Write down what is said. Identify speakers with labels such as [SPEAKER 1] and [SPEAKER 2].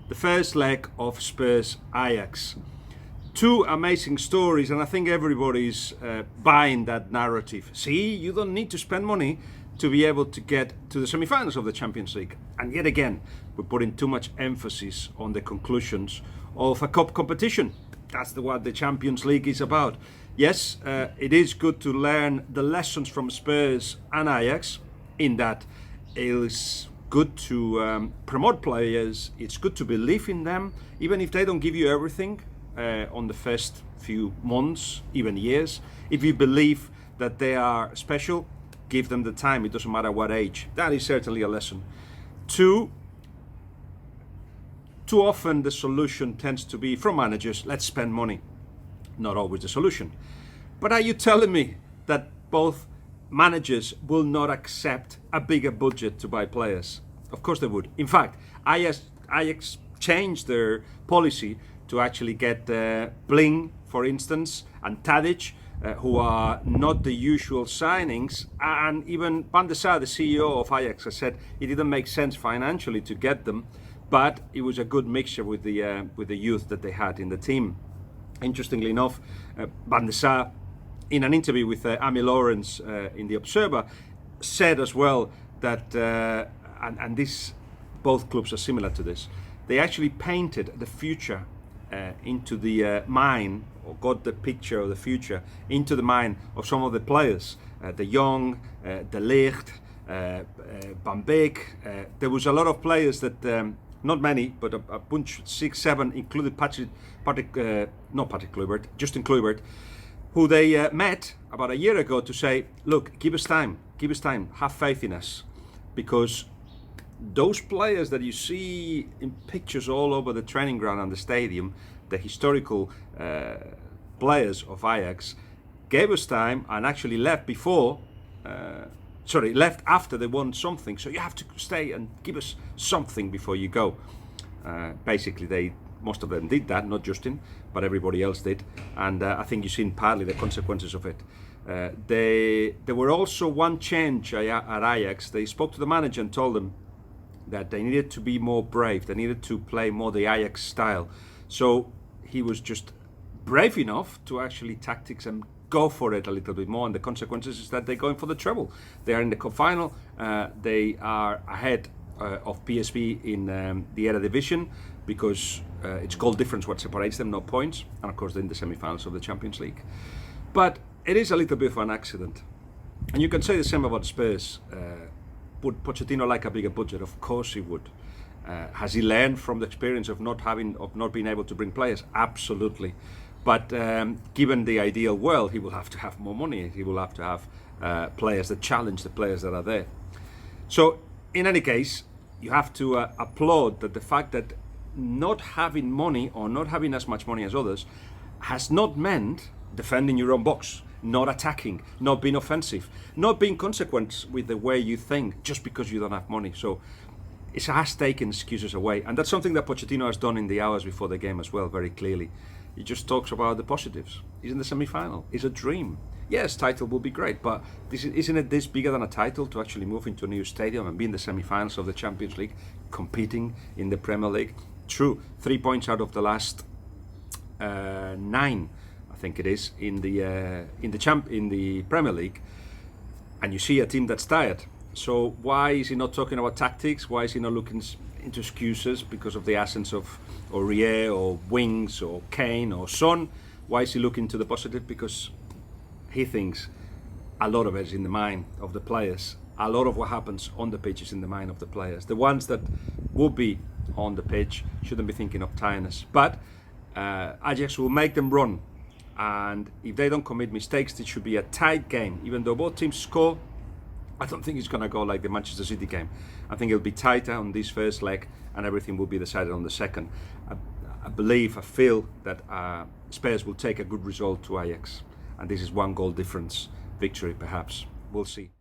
[SPEAKER 1] the first leg of Spurs Ajax. Two amazing stories, and I think everybody's buying that narrative. See, you don't need to spend money to be able to get to the semi-finals of the Champions League. And yet again, we're putting too much emphasis on the conclusions of a cup competition. That's what the Champions League is about. Yes, it is good to learn the lessons from Spurs and Ajax, in that it is good to promote players. It's good to believe in them, even if they don't give you everything on the first few months, even years. If you believe that they are special, give them the time. It doesn't matter what age. That is certainly a lesson. Too often the solution tends to be from managers, let's spend money. Not always the solution. But are you telling me that both managers will not accept a bigger budget to buy players? Of course they would. In fact, Ajax changed their policy to actually get Bling, for instance, and Tadic, who are not the usual signings. And even Van der Sar, the CEO of Ajax, has said it didn't make sense financially to get them, but it was a good mixture with the youth that they had in the team. Interestingly enough, Van der Sar, in an interview with Amy Lawrence in The Observer, said as well that, and this, both clubs are similar to this, they actually painted the future into the mind, or got the picture of the future into the mind of some of the players. De Jong, De Ligt, Van Beek. There was a lot of players that, not many, but a bunch, 6, 7, included Justin Kluivert, who they met about a year ago to say, look, give us time, have faith in us. Because those players that you see in pictures all over the training ground and the stadium, the historical players of Ajax, gave us time and actually left left after they won something. So you have to stay and give us something before you go. Basically, most of them did that, not Justin, but everybody else did. And I think you've seen partly the consequences of it. There were also one change at Ajax. They spoke to the manager and told them that they needed to be more brave. They needed to play more the Ajax style. So he was just brave enough to actually tactics and go for it a little bit more. And the consequences is that they're going for the treble. They are in the cup final. They are ahead of PSV in the Eredivisie, because it's goal difference what separates them, not points. And of course, they're in the semi-finals of the Champions League. But it is a little bit of an accident. And you can say the same about Spurs. Would Pochettino like a bigger budget? Of course he would. Has he learned from the experience of not being able to bring players? Absolutely. But given the ideal world, he will have to have more money. He will have to have players that challenge the players that are there. So in any case, you have to applaud that the fact that not having money, or not having as much money as others, has not meant defending your own box, not attacking, not being offensive, not being consequent with the way you think just because you don't have money. So it has taken excuses away. And that's something that Pochettino has done in the hours before the game as well, very clearly. He just talks about the positives. He's in the semi-final. It's a dream. Yes, title will be great, but isn't it this bigger than a title to actually move into a new stadium and be in the semi-finals of the Champions League, competing in the Premier League? True, 3 points out of the last 9, I think it is, in the Premier League, and you see a team that's tired. So why is he not talking about tactics? Why is he not looking into excuses because of the absence of Aurier or Wings or Kane or Son? Why is he looking to the positive? Because he thinks a lot of it is in the mind of the players. A lot of what happens on the pitch is in the mind of the players. The ones that will be on the pitch shouldn't be thinking of tiredness. But Ajax will make them run. And if they don't commit mistakes, it should be a tight game. Even though both teams score, I don't think it's going to go like the Manchester City game. I think it'll be tighter on this first leg, and everything will be decided on the second. I feel that Spurs will take a good result to Ajax. And this is 1 goal difference victory, perhaps. We'll see.